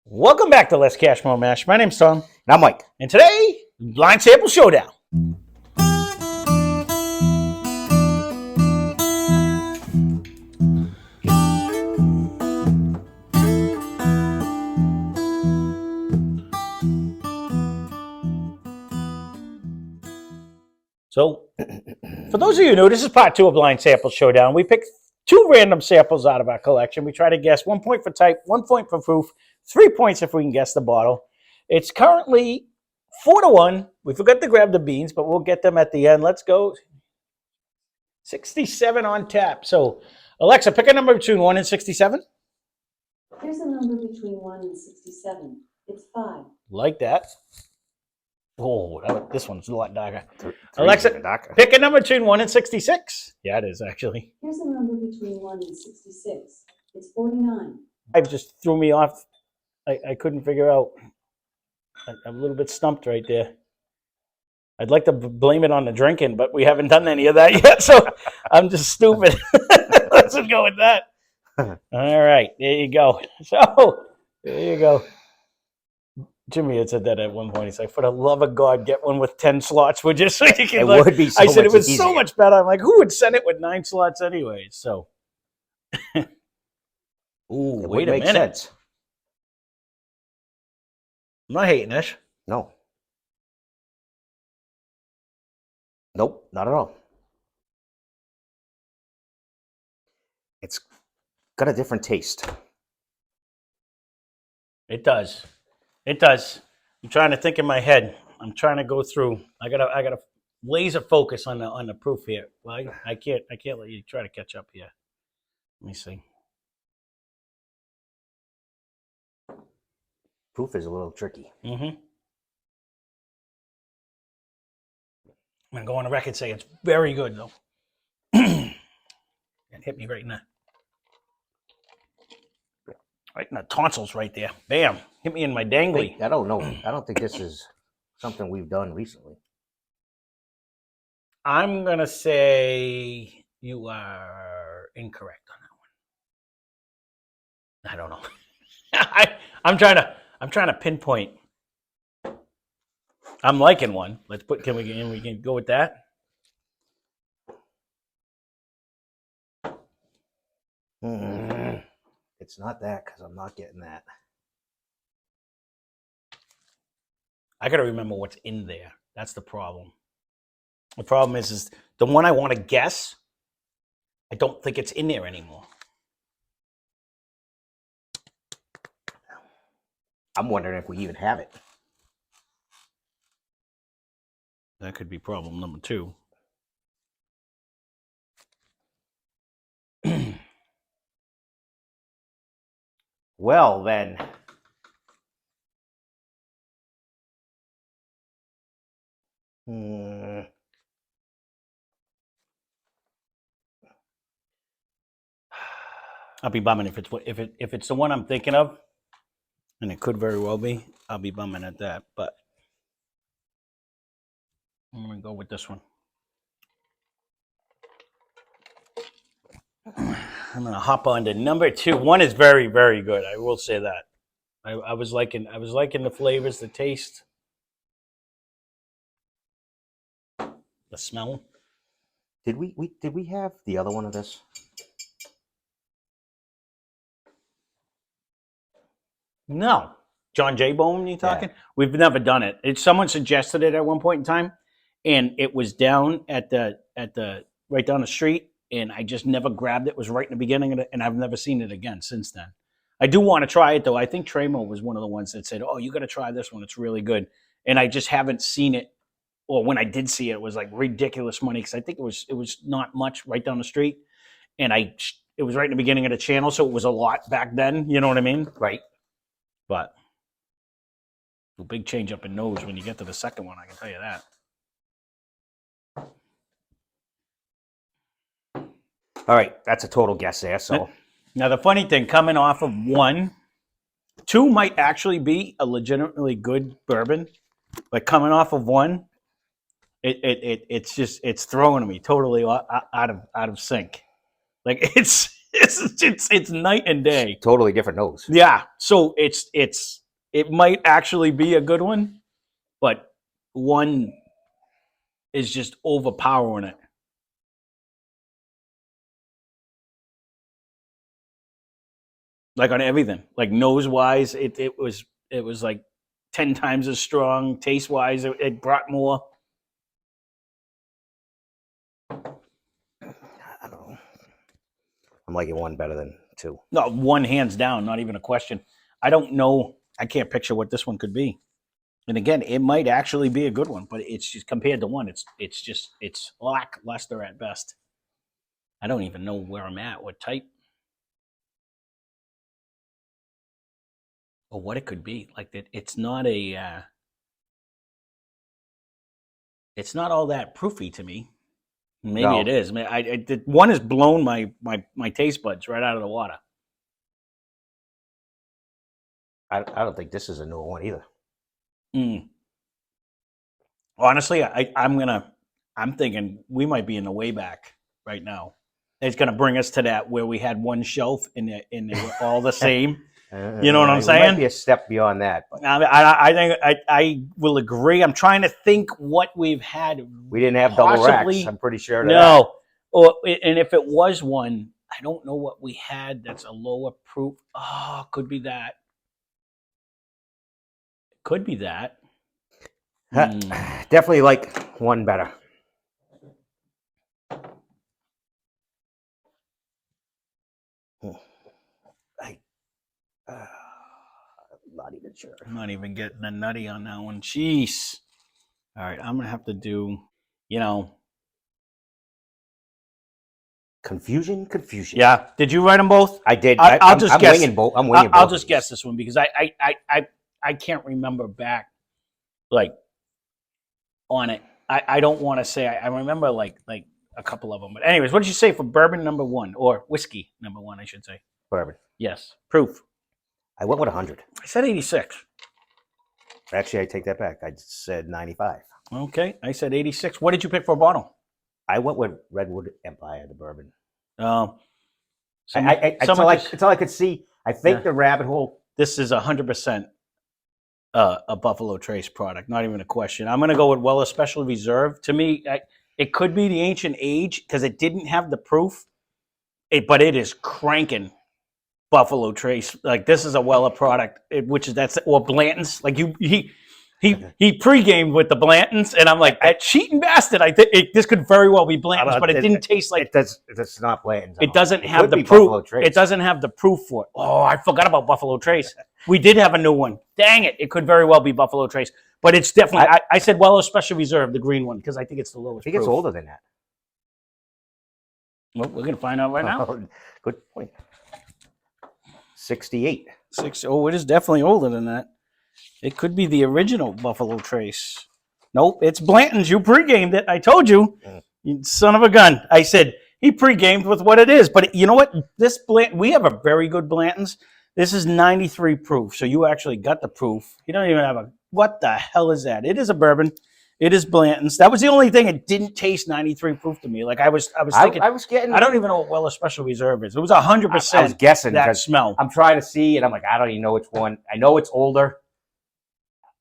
Welcome back to Less Cash More Mash. My name's Tom. And I'm Mike. And today, Blind Sample Showdown. So, for those of you new, this is part 2 of Blind Sample Showdown. We pick 2 random samples out of our collection. We try to guess 1 point for type, 1 point for proof, 3 points if we can guess the bottle. It's currently 4-1. We forgot to grab the beans, but we'll get them at the end. Let's go. 67 on tap. So, Alexa, pick a number between 1 and 67. Here's a number between 1 and 67. It's 5. Like that. Oh, this one's a lot darker. Alexa, pick a number between 1 and 66. Yeah, it is, actually. Here's a number between 1 and 66. It's 49. It just threw me off. I couldn't figure out. I'm a little bit stumped right there. I'd like to blame it on the drinking, but we haven't done any of that yet, so I'm just stupid. Let's just go with that. All right, there you go. So, there you go. Jimmy had said that at one point. He's like, for the love of God, get one with 10 slots, would you? So you can, it like, would be so I said much it was easier. so much better. I'm like, who would send it with 9 slots anyway? So, ooh, It wait would a make minute. sense. I'm not hating this. No. Nope, not at all. It's got a different taste. It does. It does. I'm trying to think in my head. I'm trying to go through. I gotta laser focus on the proof here. Well, I can't let you try to catch up here. Let me see. Proof is a little tricky. Mm-hmm. I'm gonna go on the record and say it's very good though. And hit me right in the tonsils right there. Bam. Hit me in my dangly. I don't know. I don't think this is something we've done recently. I'm gonna say you are incorrect on that one. I don't know. I'm trying to pinpoint. I'm liking one. Let's put. Can we go with that? It's not that because I'm not getting that. I got to remember what's in there. That's the problem. The problem is the one I want to guess. I don't think it's in there anymore. I'm wondering if we even have it. That could be problem number 2. Well, then. I'll be bumming if it's the one I'm thinking of, and it could very well be. I'll be bumming at that, but I'm gonna go with this one. I'm gonna hop on to number 2. One is very, very good. I will say that. I was liking the flavors, the taste, the smell. Did we have the other one of this? No. John J. Bone, you talking? Yeah. We've never done it. Someone suggested it at one point in time, and it was down at the right down the street, and I just never grabbed it. It was right in the beginning of it, and I've never seen it again since then. I do want to try it though. I think Tremo was one of the ones that said, "Oh, you got to try this one. It's really good." And I just haven't seen it. Or when I did see it, it was like ridiculous money because I think it was not much right down the street, and it was right in the beginning of the channel, so it was a lot back then. You know what I mean? Right. But a big change up in nose when you get to the second one, I can tell you that. All right, that's a total guess there. So Now the funny thing, coming off of 1, 2 might actually be a legitimately good bourbon, but coming off of 1, it's throwing me totally out of sync. Like it's It's night and day. Totally different nose. Yeah. So it might actually be a good one, but one is just overpowering it. Like on everything, like nose wise, it was like 10 times as strong. Taste wise, it brought more. I don't know. I'm liking one better than two. No, one hands down, not even a question. I don't know. I can't picture what this one could be. And again, it might actually be a good one, but it's just compared to one, it's lackluster at best. I don't even know where I'm at, what type, or what it could be. Like that, it's not it's not all that proofy to me. Maybe No. it is. One has blown my taste buds right out of the water. I don't think this is a new one either. Honestly, I'm thinking we might be in the way back right now. It's gonna bring us to that where we had one shelf and they were all the same. You know what I'm We saying? might be a step beyond that. But I think I will agree. I'm trying to think what we've had. we didn't have double Possibly- racks. I'm pretty sure. of No, and if it was one, I don't know what we had that's a lower proof. Oh, could be that. Could be that. that. Definitely like one better. Not even sure. I'm not even getting a nutty on that one. Jeez. All right, I'm gonna have to do. Confusion. Yeah. Did you write them both? I did. I'll just I'm guess. winging both. I'm winging both. I'll of just these. guess this one because I can't remember back like on it. I don't want to say I remember like a couple of them. But anyways, what did you say for bourbon number one or whiskey number one? I should say. Bourbon. Yes. Proof. I went with 100. I said 86. Actually, I take that back. I said 95. Okay. I said 86. What did you pick for a bottle? I went with Redwood Empire, the bourbon. It's It's all I could see. I think Yeah. the rabbit hole. This is 100% a Buffalo Trace product, not even a question. I'm going to go with Weller Special Reserve. To me, it could be the Ancient Age because it didn't have the proof, but it is cranking Buffalo Trace. Like this is a Weller product, or Blanton's. Like he pre-gamed with the Blantons, and I'm like that cheating bastard. I think this could very well be Blanton's, but it didn't taste like. It's not Blanton's. It doesn't It have could the be proof. Buffalo Trace. It doesn't have the proof for it. Oh, I forgot about Buffalo Trace. We did have a new one. Dang it! It could very well be Buffalo Trace, but it's definitely. I said Weller Special Reserve, the green one, because I think it's the lowest. I think it's proof. older than that. Well, we're gonna find out right now. Good point. 68. Oh, it is definitely older than that. It could be the original Buffalo Trace. Nope, it's Blanton's. You pre-gamed it. I told you. You son of a gun. I said he pre-gamed with what it is. But you know what? We have a very good Blanton's. This is 93 proof. So you actually got the proof. You don't even have what the hell is that? It is a bourbon. It is Blanton's. That was the only thing. It didn't taste 93 proof to me. Like I was thinking. I was getting. I don't even know what Weller Special Reserve is. It was 100%. I was guessing that because smell. I'm trying to see, and I'm like, I don't even know which one. I know it's older.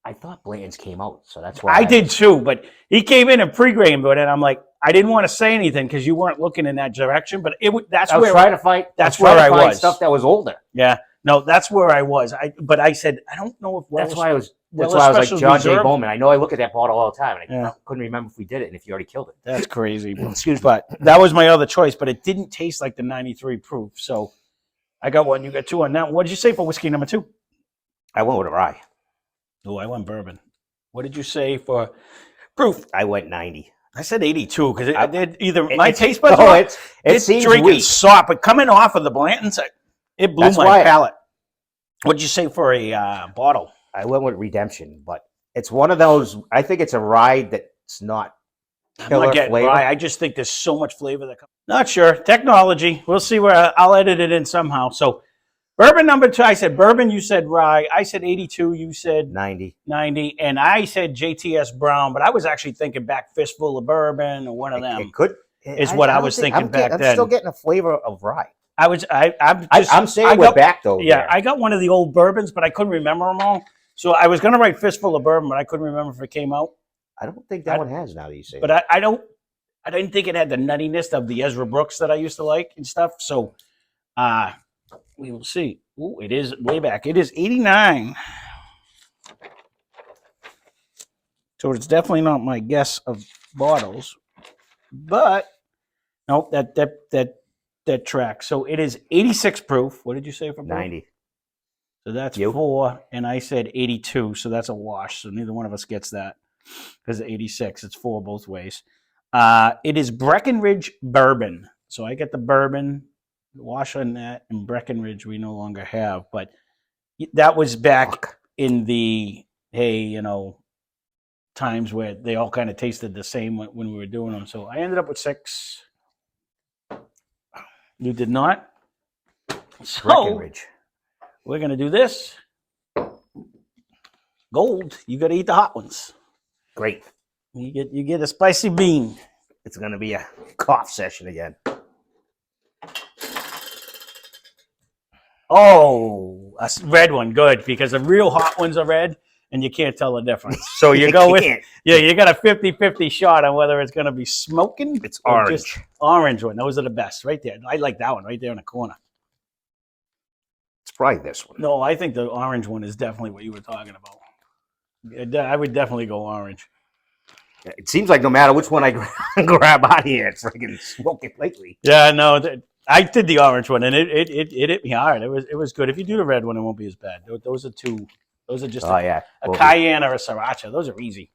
I thought Blanton's came out, so that's why I did too, but he came in and pre-gamed it, and I'm like, I didn't want to say anything because you weren't looking in that direction, but I was trying to find. That's trying where to I find was. stuff that was older. Yeah, no, that's where I was. But I said I don't know if That's why I was. That's Weller why I was like Special John J. Reserve? Bowman. I know I look at that bottle all the time, and I Yeah. couldn't remember if we did it and if you already killed it. That's crazy. Excuse me. But that was my other choice, but it didn't taste like the 93 proof. So I got one. You got two on that. What did you say for whiskey number two? I went with a rye. Oh, I went bourbon. What did you say for proof? I went 90. I said 82 because I- it did either my taste buds. No, were- it seems drinking weak. soft, but coming off of the Blantons, it blew That's my why- palate. What'd you say for a bottle? I went with Redemption, but it's one of those. I think it's a ride that's not I'm killer not getting flavor. rye. I just think there's so much flavor that comes. Not sure. Technology. We'll see where I'll edit it in somehow. So bourbon number two, I said bourbon, you said rye. I said 82, you said 90. 90, and I said JTS Brown, but I was actually thinking back Fistful of Bourbon or one of them. It could Is what I don't was think- thinking back I'm then. still getting a flavor of rye. I'm just, I'm saying I we're got- back though. Yeah, there. I got one of the old bourbons, but I couldn't remember them all. So I was gonna write Fistful of Bourbon, but I couldn't remember if it came out. I don't think that one has now that you say But that. I didn't think it had the nuttiness of the Ezra Brooks that I used to like and stuff. So we will see. Ooh, it is way back. It is 89. So it's definitely not my guess of bottles. But nope, that tracks. So it is 86 proof. What did you say for proof? 90. So that's You? 4, and I said 82, so that's a wash. So neither one of us gets that because 86, it's 4 both ways. It is Breckenridge bourbon. So I get the bourbon, wash on that, and Breckenridge we no longer have. But that was back in the, hey, times where they all kind of tasted the same when we were doing them. So I ended up with 6. You did not? So Breckenridge. we're going to do this. Gold, you got to eat the hot ones. Great. You get a spicy bean. It's going to be a cough session again. Oh, a red one, good, because the real hot ones are red, and you can't tell the difference. So you go with, you got a 50-50 shot on whether it's going to be smoking. It's or orange. just orange one. Those are the best, right there. I like that one right there in the corner. It's probably this one. No, I think the orange one is definitely what you were talking about. I would definitely go orange. It seems like no matter which one I grab out of here, it's freaking smoking lately. Yeah, no, I did the orange one, and it hit me hard. It was good. If you do the red one, it won't be as bad. Those are two. Those are just a cayenne or a sriracha. Those are easy.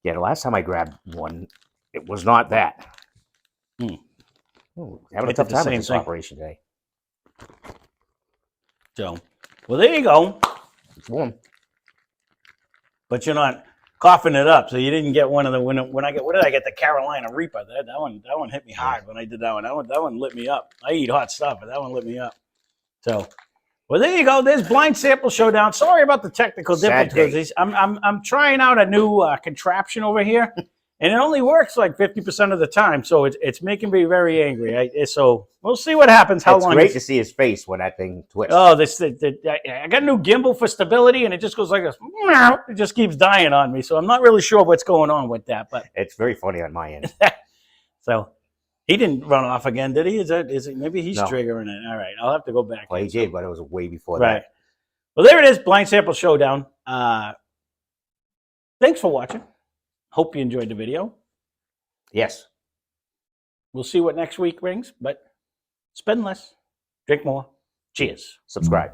Yeah, the last time I grabbed one, it was not that. Hmm. Ooh, having I a tough did the time same with this thing. operation today. So, well, there you go. It's warm. But you're not coughing it up, so you didn't get one of the when I get what did I get? The Carolina Reaper. That one hit me hard when I did that one. That one lit me up. I eat hot stuff, but that one lit me up. So, well, there you go. There's Blind Sample Showdown. Sorry about the technical difficulties. I'm trying out a new contraption over here, and it only works like 50% of the time. So it's making me very angry. So we'll see what happens. How It's long? great to see his face when that thing twists. Oh, I got a new gimbal for stability, and it just goes like this. It just keeps dying on me. So I'm not really sure what's going on with that, but It's very funny on my end. so. He didn't run off again, did he? Is it? Maybe he's No. triggering it. All right, I'll have to go back. Well, he did, but it was way before Right. that. Well, there it is, Blind Sample Showdown. Thanks for watching. Hope you enjoyed the video. Yes. We'll see what next week brings, but spend less, drink more. Cheers. Subscribe.